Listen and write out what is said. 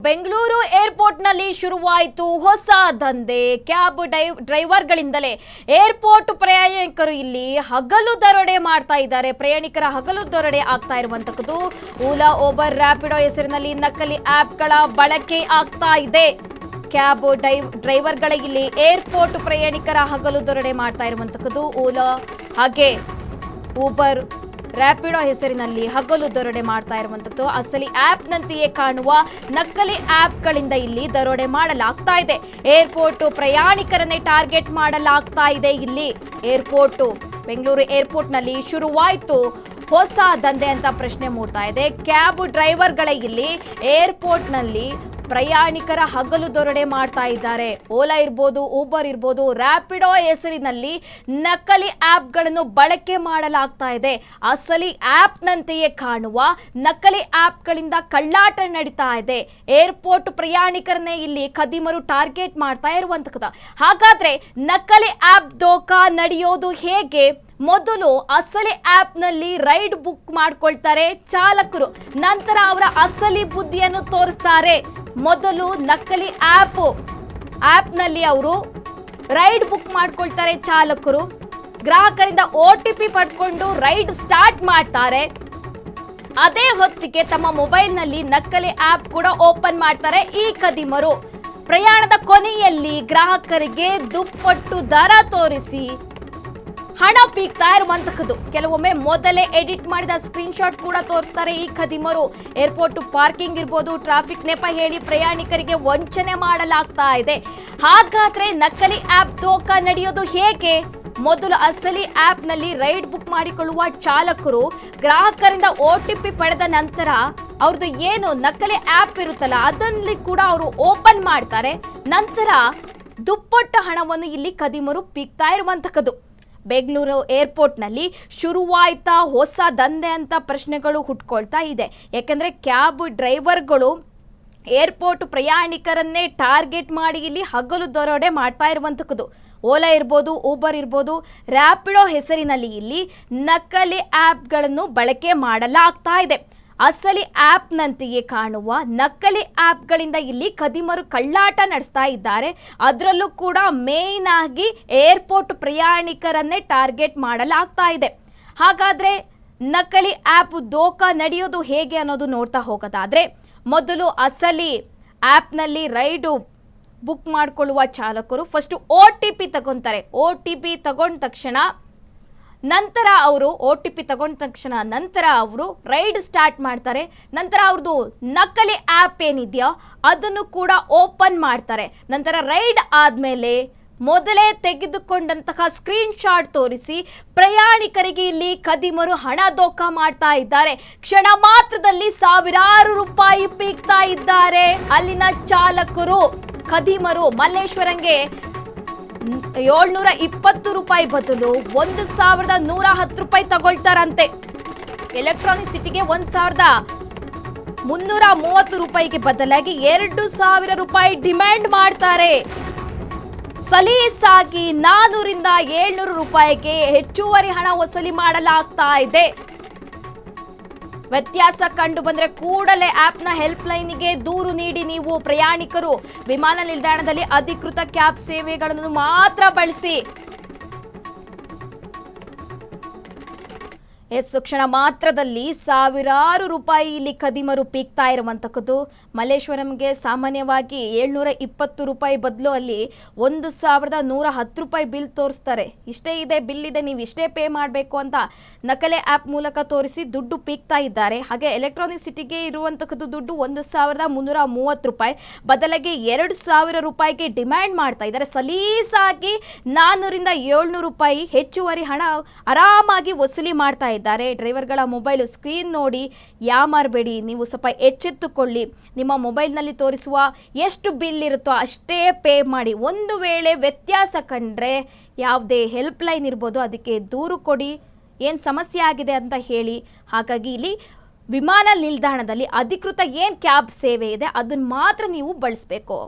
ಬೆಂಗಳೂರು ಏರ್ಪೋರ್ಟ್ನಲ್ಲಿ ಶುರುವಾಯಿತು ಹೊಸ ದಂಧೆ. ಕ್ಯಾಬ್ ಡ್ರೈವರ್ಗಳಿಂದಲೇ ಏರ್ಪೋರ್ಟ್ ಪ್ರಯಾಣಿಕರು ಇಲ್ಲಿ ಹಗಲು ದರೋಡೆ ಮಾಡ್ತಾ ಇದ್ದಾರೆ. ಪ್ರಯಾಣಿಕರ ಹಗಲು ದರೋಡೆ ಆಗ್ತಾ ಇರುವಂತದ್ದು. ಓಲಾ, ಓಬರ್, ರ್ಯಾಪಿಡೋ ಹೆಸರಿನಲ್ಲಿ ನಕಲಿ ಆಪ್ಗಳ ಬಳಕೆ ಆಗ್ತಾ ಇದೆ. ಕ್ಯಾಬ್ ಡ್ರೈವರ್ಗಳ ಇಲ್ಲಿ ಏರ್ಪೋರ್ಟ್ ಪ್ರಯಾಣಿಕರ ಹಗಲು ದರೋಡೆ ಮಾಡ್ತಾ ಇರುವಂತದ್ದು. ಓಲಾ ಹಾಗೆ ಊಬರ್, ರ್ಯಾಪಿಡೋ ಹೆಸರಿನಲ್ಲಿ ಹಗಲು ದರೋಡೆ ಮಾಡ್ತಾ ಇರುವಂತದ್ದು. ಅಸಲಿ ಆಪ್ನಂತೆಯೇ ಕಾಣುವ ನಕಲಿ ಆಪ್ಗಳಿಂದ ಇಲ್ಲಿ ದರೋಡೆ ಮಾಡಲಾಗ್ತಾ ಇದೆ. ಏರ್ಪೋರ್ಟ್ ಪ್ರಯಾಣಿಕರನ್ನೇ ಟಾರ್ಗೆಟ್ ಮಾಡಲಾಗ್ತಾ ಇದೆ. ಇಲ್ಲಿ ಬೆಂಗಳೂರು ಏರ್ಪೋರ್ಟ್ನಲ್ಲಿ ಶುರುವಾಯಿತು ಹೊಸ ದಂಧೆ ಅಂತ ಪ್ರಶ್ನೆ ಮೂಡ್ತಾ ಇದೆ. ಕ್ಯಾಬ್ ಡ್ರೈವರ್ಗಳೇ ಇಲ್ಲಿ ಏರ್ಪೋರ್ಟ್ನಲ್ಲಿ ಪ್ರಯಾಣಿಕರ ಹಗಲು ದರೋಡೆ ಮಾಡ್ತಾ ಇದ್ದಾರೆ. ಓಲಾ ಇರ್ಬೋದು, ಊಬರ್ ಇರ್ಬೋದು, ರ್ಯಾಪಿಡೋ ಹೆಸರಿನಲ್ಲಿ ನಕಲಿ ಆಪ್ಗಳನ್ನು ಬಳಕೆ ಮಾಡಲಾಗ್ತಾ ಇದೆ. ಅಸಲಿ ಆಪ್ನಂತೆಯೇ ಕಾಣುವ ನಕಲಿ ಆಪ್ಗಳಿಂದ ಕಳ್ಳಾಟ ನಡೀತಾ ಇದೆ. ಏರ್ಪೋರ್ಟ್ ಪ್ರಯಾಣಿಕರನ್ನೇ ಇಲ್ಲಿ ಖದೀಮರು ಟಾರ್ಗೆಟ್ ಮಾಡ್ತಾ ಇರುವಂತದ್ದು. ಹಾಗಾದ್ರೆ ನಕಲಿ ಆಪ್ ದೋಖಾ ನಡೆಯೋದು ಹೇಗೆ? ಮೊದಲು ಅಸಲಿ ಆಪ್ನಲ್ಲಿ ರೈಡ್ ಬುಕ್ ಮಾಡ್ಕೊಳ್ತಾರೆ ಚಾಲಕರು, ನಂತರ ಅವರ ಅಸಲಿ ಬುದ್ಧಿಯನ್ನು ತೋರಿಸ್ತಾರೆ. ಮೊದಲು ನಕಲಿ ಆಪ್ನಲ್ಲಿ ಅವರು ರೈಡ್ ಬುಕ್ ಮಾಡ್ಕೊಳ್ತಾರೆ ಚಾಲಕರು, ಗ್ರಾಹಕರಿಂದ OTP ಪಡ್ಕೊಂಡು ರೈಡ್ ಸ್ಟಾರ್ಟ್ ಮಾಡ್ತಾರೆ. ಅದೇ ಹೊತ್ತಿಗೆ ತಮ್ಮ ಮೊಬೈಲ್ನಲ್ಲಿ ನಕಲಿ ಆಪ್ ಕೂಡ ಓಪನ್ ಮಾಡ್ತಾರೆ ಈ ಖದೀಮರು. ಪ್ರಯಾಣದ ಕೊನೆಯಲ್ಲಿ ಗ್ರಾಹಕರಿಗೆ ದುಪ್ಪಟ್ಟು ದರ ತೋರಿಸಿ ಹಣ ಪೀಕ್ತಾ ಇರುವಂತದ್ದು. ಕೆಲವೊಮ್ಮೆ ಮೊದಲೇ ಎಡಿಟ್ ಮಾಡಿದ ಸ್ಕ್ರೀನ್ ಶಾಟ್ ಕೂಡ ತೋರಿಸ್ತಾರೆ ಈ ಖದೀಮರು. ಏರ್ಪೋರ್ಟ್ ಪಾರ್ಕಿಂಗ್ ಇರ್ಬೋದು, ಟ್ರಾಫಿಕ್ ನೆಪ ಹೇಳಿ ಪ್ರಯಾಣಿಕರಿಗೆ ವಂಚನೆ ಮಾಡಲಾಗ್ತಾ ಇದೆ. ಹಾಗಾದ್ರೆ ನಕಲಿ ಆಪ್ ದೋಖಾ ನಡೆಯೋದು ಹೇಗೆ? ಮೊದಲು ಅಸಲಿ ಆಪ್ನಲ್ಲಿ ರೈಡ್ ಬುಕ್ ಮಾಡಿಕೊಳ್ಳುವ ಚಾಲಕರು ಗ್ರಾಹಕರಿಂದ OTP ಪಡೆದ ನಂತರ ಅವ್ರದ್ದು ಏನು ನಕಲಿ ಆಪ್ ಇರುತ್ತಲ್ಲ ಅದರಲ್ಲಿ ಕೂಡ ಅವರು ಓಪನ್ ಮಾಡ್ತಾರೆ. ನಂತರ ದುಪ್ಪಟ್ಟು ಹಣವನ್ನು ಇಲ್ಲಿ ಖದೀಮರು ಪೀಕ್ತಾ ಇರುವಂತದ್ದು. ಬೆಂಗಳೂರು ಏರ್ಪೋರ್ಟ್ನಲ್ಲಿ ಶುರುವಾಯ್ತಾ ಹೊಸ ದಂಧೆ ಅಂತ ಪ್ರಶ್ನೆಗಳು ಹುಟ್ಕೊಳ್ತಾ ಇದೆ. ಯಾಕಂದರೆ ಕ್ಯಾಬ್ ಡ್ರೈವರ್ಗಳು ಏರ್ಪೋರ್ಟ್ ಪ್ರಯಾಣಿಕರನ್ನೇ ಟಾರ್ಗೆಟ್ ಮಾಡಿ ಇಲ್ಲಿ ಹಗಲು ದರೋಡೆ ಮಾಡ್ತಾ ಇರುವಂತದ್ದು. ಓಲಾ ಇರ್ಬೋದು, ಊಬರ್ ಇರ್ಬೋದು, ರ್ಯಾಪಿಡೋ ಹೆಸರಿನಲ್ಲಿ ಇಲ್ಲಿ ನಕಲಿ ಆಪ್ಗಳನ್ನು ಬಳಕೆ ಮಾಡಲಾಗ್ತಾ ಇದೆ. ಅಸಲಿ ಆಪ್ನಂತೆಯೇ ಕಾಣುವ ನಕಲಿ ಆಪ್ಗಳಿಂದ ಇಲ್ಲಿ ಖದೀಮರು ಕಳ್ಳಾಟ ನಡೆಸ್ತಾ ಇದ್ದಾರೆ. ಅದರಲ್ಲೂ ಕೂಡ ಮೇಯ್ನ್ ಆಗಿ ಏರ್ಪೋರ್ಟ್ ಪ್ರಯಾಣಿಕರನ್ನೇ ಟಾರ್ಗೆಟ್ ಮಾಡಲಾಗ್ತಾ ಇದೆ. ಹಾಗಾದರೆ ನಕಲಿ ಆಪ್ ದೋಖಾ ನಡೆಯೋದು ಹೇಗೆ ಅನ್ನೋದು ನೋಡ್ತಾ ಹೋಗೋದಾದರೆ, ಮೊದಲು ಅಸಲಿ ಆ್ಯಪ್ನಲ್ಲಿ ರೈಡು ಬುಕ್ ಮಾಡಿಕೊಳ್ಳುವ ಚಾಲಕರು ಫಸ್ಟು OTP ತಗೊತಾರೆ. OTP ತಗೊಂಡ ತಕ್ಷಣ ನಂತರ ಅವರು ರೈಡ್ ಸ್ಟಾರ್ಟ್ ಮಾಡ್ತಾರೆ. ನಂತರ ಅವ್ರದ್ದು ನಕಲಿ ಆ್ಯಪ್ ಏನಿದೆಯೋ ಅದನ್ನು ಕೂಡ ಓಪನ್ ಮಾಡ್ತಾರೆ. ನಂತರ ರೈಡ್ ಆದಮೇಲೆ ಮೊದಲೇ ತೆಗೆದುಕೊಂಡಂತಹ ಸ್ಕ್ರೀನ್ ಶಾಟ್ ತೋರಿಸಿ ಪ್ರಯಾಣಿಕರಿಗೆ ಇಲ್ಲಿ ಖದೀಮರು ಹಣ ದೋಖಾ ಮಾಡ್ತಾ ಇದ್ದಾರೆ. ಕ್ಷಣ ಮಾತ್ರದಲ್ಲಿ ಸಾವಿರಾರು ರೂಪಾಯಿ ಪೀಕ್ತಾ ಇದ್ದಾರೆ ಅಲ್ಲಿನ ಚಾಲಕರು. ಖದೀಮರು ಮಲ್ಲೇಶ್ವರಂಗೆ 720 ರೂಪಾಯಿ ಬದಲು 1110 ರೂಪಾಯಿ ತಗೊಳ್ತಾರಂತೆ. ಎಲೆಕ್ಟ್ರಾನಿಕ್ ಸಿಟಿಗೆ 1330 ರೂಪಾಯಿಗೆ ಬದಲಾಗಿ 2000 ರೂಪಾಯಿ ಡಿಮ್ಯಾಂಡ್ ಮಾಡ್ತಾರೆ. ಸಲೀಸಾಗಿ 400ರಿಂದ 700 ರೂಪಾಯಿಗೆ ಹೆಚ್ಚುವರಿ ಹಣ ವಸೂಲಿ ಮಾಡಲಾಗ್ತಾ ಇದೆ. ವ್ಯತ್ಯಾಸ ಕಂಡು ಬಂದರೆ ಕೂಡಲೇ ಆಪ್ನ ಹೆಲ್ಪ್ ಲೈನ್ಗೆ ದೂರು ನೀಡಿ. ನೀವು ಪ್ರಯಾಣಿಕರು ವಿಮಾನ ನಿಲ್ದಾಣದಲ್ಲಿ ಅಧಿಕೃತ ಕ್ಯಾಬ್ ಸೇವೆಗಳನ್ನು ಮಾತ್ರ ಬಳಸಿ. ಕ್ಷಣ ಮಾತ್ರದಲ್ಲಿ ಸಾವಿರಾರು ರೂಪಾಯಿ ಇಲ್ಲಿ ಖದೀಮರು ಪೀಕ್ತಾ ಇರುವಂತಕ್ಕದ್ದು. ಮಲ್ಲೇಶ್ವರಂಗೆ ಸಾಮಾನ್ಯವಾಗಿ 720 ರೂಪಾಯಿ ಬದಲು ಅಲ್ಲಿ 1110 ರೂಪಾಯಿ ಬಿಲ್ ತೋರಿಸ್ತಾರೆ. ಇಷ್ಟೇ ಇದೆ, ಬಿಲ್ ಇದೆ, ನೀವು ಇಷ್ಟೇ ಪೇ ಮಾಡಬೇಕು ಅಂತ ನಕಲಿ ಆ್ಯಪ್ ಮೂಲಕ ತೋರಿಸಿ ದುಡ್ಡು ಪೀಕ್ತಾ ಇದ್ದಾರೆ. ಹಾಗೆ ಎಲೆಕ್ಟ್ರಾನಿಕ್ ಸಿಟಿಗೆ ಇರುವಂತಕ್ಕದ್ದು ದುಡ್ಡು 1330 ರೂಪಾಯಿ ಬದಲಾಗಿ 2000 ರೂಪಾಯಿಗೆ ಡಿಮ್ಯಾಂಡ್ ಮಾಡ್ತಾ ಇದ್ದಾರೆ. ಸಲೀಸಾಗಿ 400ರಿಂದ 700 ರೂಪಾಯಿ ಹೆಚ್ಚುವರಿ ಹಣ ಆರಾಮಾಗಿ ವಸೂಲಿ ಮಾಡ್ತಾ ಇದ್ದಾರೆ. ಡ್ರೈವರ್ಗಳ ಮೊಬೈಲ್ ಸ್ಕ್ರೀನ್ ನೋಡಿ ಯಾಮಾರಬೇಡಿ. ನೀವು ಸ್ವಲ್ಪ ಎಚ್ಚೆತ್ತುಕೊಳ್ಳಿ. ನಿಮ್ಮ ಮೊಬೈಲ್ನಲ್ಲಿ ತೋರಿಸುವ ಎಷ್ಟು ಬಿಲ್ ಇರುತ್ತೋ ಅಷ್ಟೇ ಪೇ ಮಾಡಿ. ಒಂದು ವೇಳೆ ವ್ಯತ್ಯಾಸ ಕಂಡ್ರೆ ಯಾವುದೇ ಹೆಲ್ಪ್ ಲೈನ್ ಇರ್ಬೋದು ಅದಕ್ಕೆ ದೂರು ಕೊಡಿ, ಏನು ಸಮಸ್ಯೆ ಆಗಿದೆ ಅಂತ ಹೇಳಿ. ಹಾಗಾಗಿ ಇಲ್ಲಿ ವಿಮಾನ ನಿಲ್ದಾಣದಲ್ಲಿ ಅಧಿಕೃತ ಏನು ಕ್ಯಾಬ್ ಸೇವೆ ಇದೆ ಅದನ್ನು ಮಾತ್ರ ನೀವು ಬಳಸಬೇಕು.